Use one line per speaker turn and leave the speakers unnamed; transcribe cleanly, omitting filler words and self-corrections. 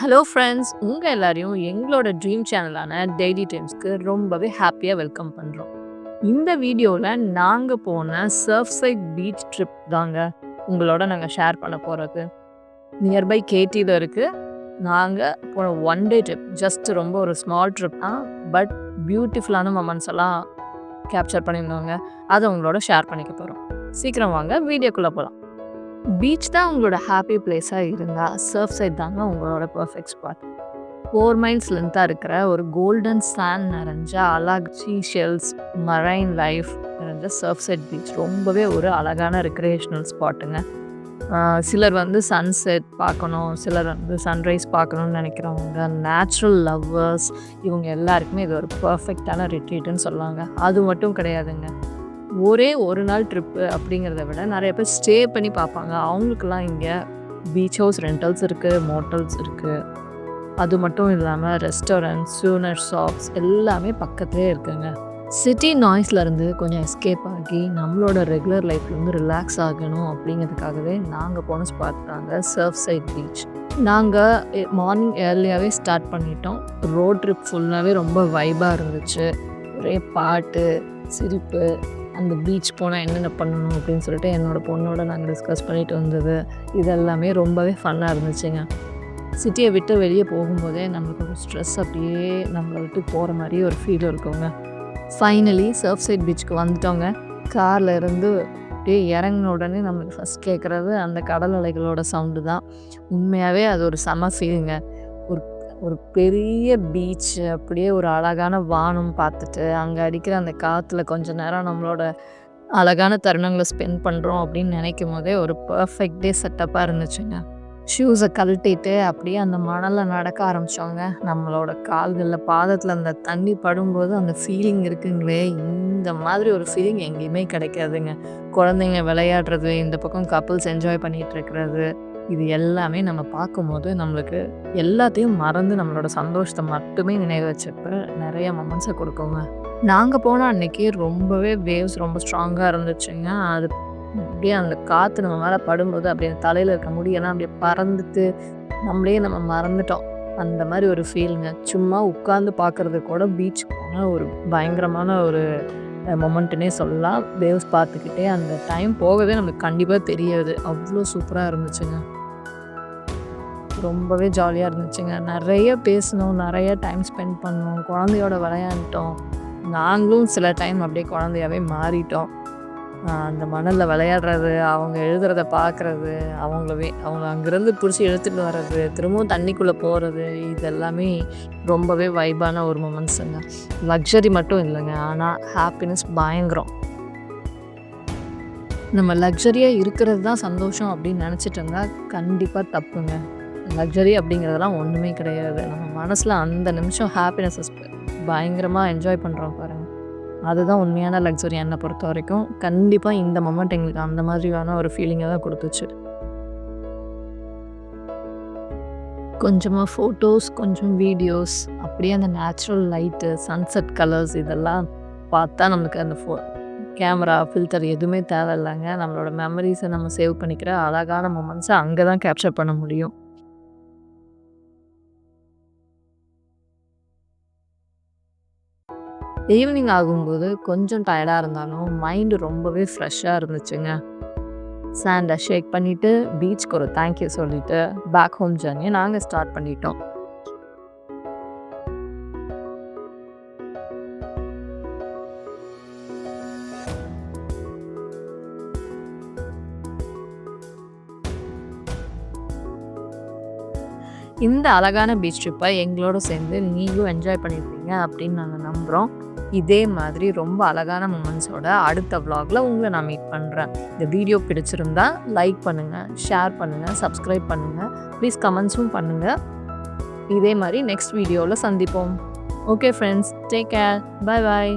Hello friends, உங்கள் எல்லாரையும் எங்களோட ட்ரீம் சேனலான டெய்லி டைம்ஸ்க்கு ரொம்பவே ஹாப்பியாக வெல்கம் பண்ணுறோம். இந்த வீடியோவில் நாங்கள் போன சர்ஃப் சைட் பீச் ட்ரிப் தாங்க உங்களோட நாங்கள் ஷேர் பண்ண போகிறது. நியர்பை கேடியில் இருக்குது. நாங்கள் போன ஒன் டே ட்ரிப், ஜஸ்ட் ரொம்ப ஒரு ஸ்மால் ட்ரிப் தான். பட் பியூட்டிஃபுல்லான மொமெண்ட்ஸ் எல்லாம் கேப்சர் பண்ணியிருந்தோங்க. அதை உங்களோட ஷேர் பண்ணிக்க போகிறோம். சீக்கிரம் வாங்க வீடியோக்குள்ளே போகலாம். பீச் தான் உங்களோட ஹாப்பி பிளேஸாக இருந்தால் சர்ஃப் சைட் தாங்க உங்களோட பர்ஃபெக்ட் ஸ்பாட். 4 மைல்ஸ் லென்த்தாக இருக்கிற ஒரு கோல்டன் சாண்ட் நிறைஞ்ச அழகு சீ ஷெல்ஸ், மரைன் லைஃப் நிறைஞ்ச சர்ஃப் சைட் பீச் ரொம்பவே ஒரு அழகான ரெக்ரியேஷனல் ஸ்பாட்டுங்க. சிலர் சன்செட் பார்க்கணும், சிலர் சன்ரைஸ் பார்க்கணுன்னு நினைக்கிறவங்க, நேச்சுரல் லவ்வர்ஸ், இவங்க எல்லாருக்குமே இது ஒரு பர்ஃபெக்டான ரிட்ரீட்டுன்னு சொல்லுவாங்க. அது மட்டும் கிடையாதுங்க, ஒரே ஒரு நாள் ட்ரிப்பு அப்படிங்கிறத விட நிறைய பேர் ஸ்டே பண்ணி பார்ப்பாங்க. அவங்களுக்கெல்லாம் இங்கே பீச் ஹவுஸ் ரெண்டல்ஸ் இருக்குது, மோட்டல்ஸ் இருக்குது. அது மட்டும் இல்லாமல் ரெஸ்டாரண்ட்ஸ், சூனர் ஷாப்ஸ் எல்லாமே பக்கத்துலேயே இருக்குங்க. சிட்டி நாய்ஸ்லேருந்து கொஞ்சம் எஸ்கேப் ஆகி நம்மளோட ரெகுலர் லைஃப்லேருந்து ரிலாக்ஸ் ஆகணும் அப்படிங்கிறதுக்காகவே நாங்கள் போன ஸ்பாட் தாங்க சர்ஃப் சைட் பீச். நாங்கள் மார்னிங் ஏர்லியாகவே ஸ்டார்ட் பண்ணிட்டோம். ரோட் ட்ரிப் ஃபுல்லாகவே ரொம்ப வைபாக இருந்துச்சு. ஒரே பாட்டு, சிரிப்பு. அந்த பீச் போனால் என்னென்ன பண்ணணும் அப்படின்னு சொல்லிட்டு என்னோடய பொண்ணோட நாங்கள் டிஸ்கஸ் பண்ணிட்டு வந்தது இதெல்லாமே ரொம்பவே ஃபன்னாக இருந்துச்சுங்க. சிட்டியை விட்டு வெளியே போகும்போதே நம்மளுக்கு ஒரு ஸ்ட்ரெஸ் அப்படியே நம்மளை விட்டு போகிற மாதிரி ஒரு ஃபீல் இருக்குங்க. ஃபைனலி சர்ஃப் சைட் பீச்சுக்கு வந்துட்டோங்க. காரில் இருந்து அப்படியே இறங்கின உடனே நம்மளுக்கு ஃபஸ்ட் கேட்குறது அந்த கடல் அலைகளோட சவுண்டு தான். உண்மையாகவே அது ஒரு செம ஃபீலுங்க. ஒரு பெரிய பீச், அப்படியே ஒரு அழகான வானம் பார்த்துட்டு அங்கே அடிக்கிற அந்த காற்றுல கொஞ்ச நேரம் நம்மளோட அழகான தருணங்களை ஸ்பெண்ட் பண்ணுறோம் அப்படின்னு நினைக்கும் போதே ஒரு பர்ஃபெக்ட் டே செட்டப்பாக இருந்துச்சுங்க. ஷூஸை கழட்டிட்டு அப்படியே அந்த மணலில் நடக்க ஆரம்பித்தோங்க. நம்மளோட கால்களில், பாதத்தில் அந்த தண்ணி படும்போது அந்த ஃபீலிங் இருக்குங்களே, இந்த மாதிரி ஒரு ஃபீலிங் எங்கேயுமே கிடைக்காதுங்க. குழந்தைங்க விளையாடுறது, இந்த பக்கம் கப்புள்ஸ் என்ஜாய் பண்ணிகிட்டு இருக்கிறது, இது எல்லாமே நம்ம பார்க்கும்போது நம்மளுக்கு எல்லாத்தையும் மறந்து நம்மளோட சந்தோஷத்தை மட்டுமே நினைவு வச்சப்ப நிறைய மொமெண்ட்ஸை கொடுக்குங்க. நாங்கள் போன அன்னைக்கு ரொம்பவே வேவ்ஸ் ரொம்ப ஸ்ட்ராங்காக இருந்துச்சுங்க. அது அப்படியே அந்த காற்று நம்ம மேலே படும்போது அப்படியே தலையில் இருக்க முடியெல்லாம் அப்படியே பறந்துட்டு நம்ம மறந்துட்டோம். அந்த மாதிரி ஒரு ஃபீலுங்க. சும்மா உட்காந்து பார்க்குறது கூட பீச் போனால் ஒரு பயங்கரமான ஒரு மொமெண்ட்டுன்னே சொல்லலாம். வேவ்ஸ் பார்த்துக்கிட்டே அந்த டைம் போகவே நம்மளுக்கு கண்டிப்பாக தெரியாது. அவ்வளோ சூப்பராக இருந்துச்சுங்க. ரொம்பவே ஜாலியாக இருந்துச்சுங்க. நிறைய பேசினோம், நிறைய டைம் ஸ்பெண்ட் பண்ணோம், குழந்தையோட விளையாண்டோம். நாங்களும் சில டைம் அப்படியே குழந்தையாகவே மாறிட்டோம். அந்த மணலில் விளையாடுறது, அவங்க எழுதுறத பார்க்குறது, அவங்க அங்கேருந்து பிடிச்சி எடுத்துகிட்டு வர்றது, திரும்பவும் தண்ணிக்குள்ளே போகிறது, இதெல்லாமே ரொம்பவே வைபான ஒரு மொமெண்ட்ஸுங்க. லக்ஸரி மட்டும் இல்லைங்க, ஆனால் ஹாப்பினஸ் பயங்கரம். நம்ம லக்ஸரியாக இருக்கிறது தான் சந்தோஷம் அப்படின்னு நினச்சிட்டு இருந்தால் கண்டிப்பாக தப்புங்க. லக்ஸரி அப்படிங்கிறதெல்லாம் ஒன்றுமே கிடையாது. நம்ம மனசில் அந்த நிமிஷம் ஹாப்பினஸை பயங்கரமாக என்ஜாய் பண்ணுறோம் பாருங்கள், அதுதான் உண்மையான லக்ஸரி. என்னை பொறுத்த வரைக்கும் கண்டிப்பாக இந்த மொமெண்ட் எங்களுக்கு அந்த மாதிரியான ஒரு ஃபீலிங்கை தான் கொடுத்துச்சு. கொஞ்சமாக ஃபோட்டோஸ், கொஞ்சம் வீடியோஸ், அப்படியே அந்த நேச்சுரல் லைட்டு, சன்செட் கலர்ஸ் இதெல்லாம் பார்த்தா நம்மளுக்கு அந்த கேமரா ஃபில்டர் எதுவுமே தேவையில்லைங்க. நம்மளோட மெமரிஸை நம்ம சேவ் பண்ணிக்கிற அழகான மொமெண்ட்ஸை அங்கே தான் கேப்சர் பண்ண முடியும். ஈவினிங் ஆகும்போது கொஞ்சம் டயர்டாக இருந்தாலும் மைண்டு ரொம்பவே ஃப்ரெஷ்ஷாக இருந்துச்சுங்க. சாண்டை ஷேக் பண்ணிவிட்டு பீச்சுக்கு ஒரு தேங்க்யூ சொல்லிவிட்டு பேக் ஹோம் ஜர்னியை நாங்கள் ஸ்டார்ட் பண்ணிட்டோம். இந்த அழகான பீச் ட்ரிப்பை எங்களோட சேர்ந்து நீங்களும் என்ஜாய் பண்ணியிருப்பீங்க அப்படின்னு நாங்கள் நம்புகிறோம். இதே மாதிரி ரொம்ப அழகான மொமெண்ட்ஸோட அடுத்த விலாகில் உங்களை நான் மீட் பண்ணுறேன். இந்த வீடியோ பிடிச்சிருந்தா லைக் பண்ணுங்கள், ஷேர் பண்ணுங்கள், சப்ஸ்கிரைப் பண்ணுங்கள், ப்ளீஸ் கமெண்ட்ஸும் பண்ணுங்கள். இதே மாதிரி நெக்ஸ்ட் வீடியோவில் சந்திப்போம். Okay friends, take care, bye bye.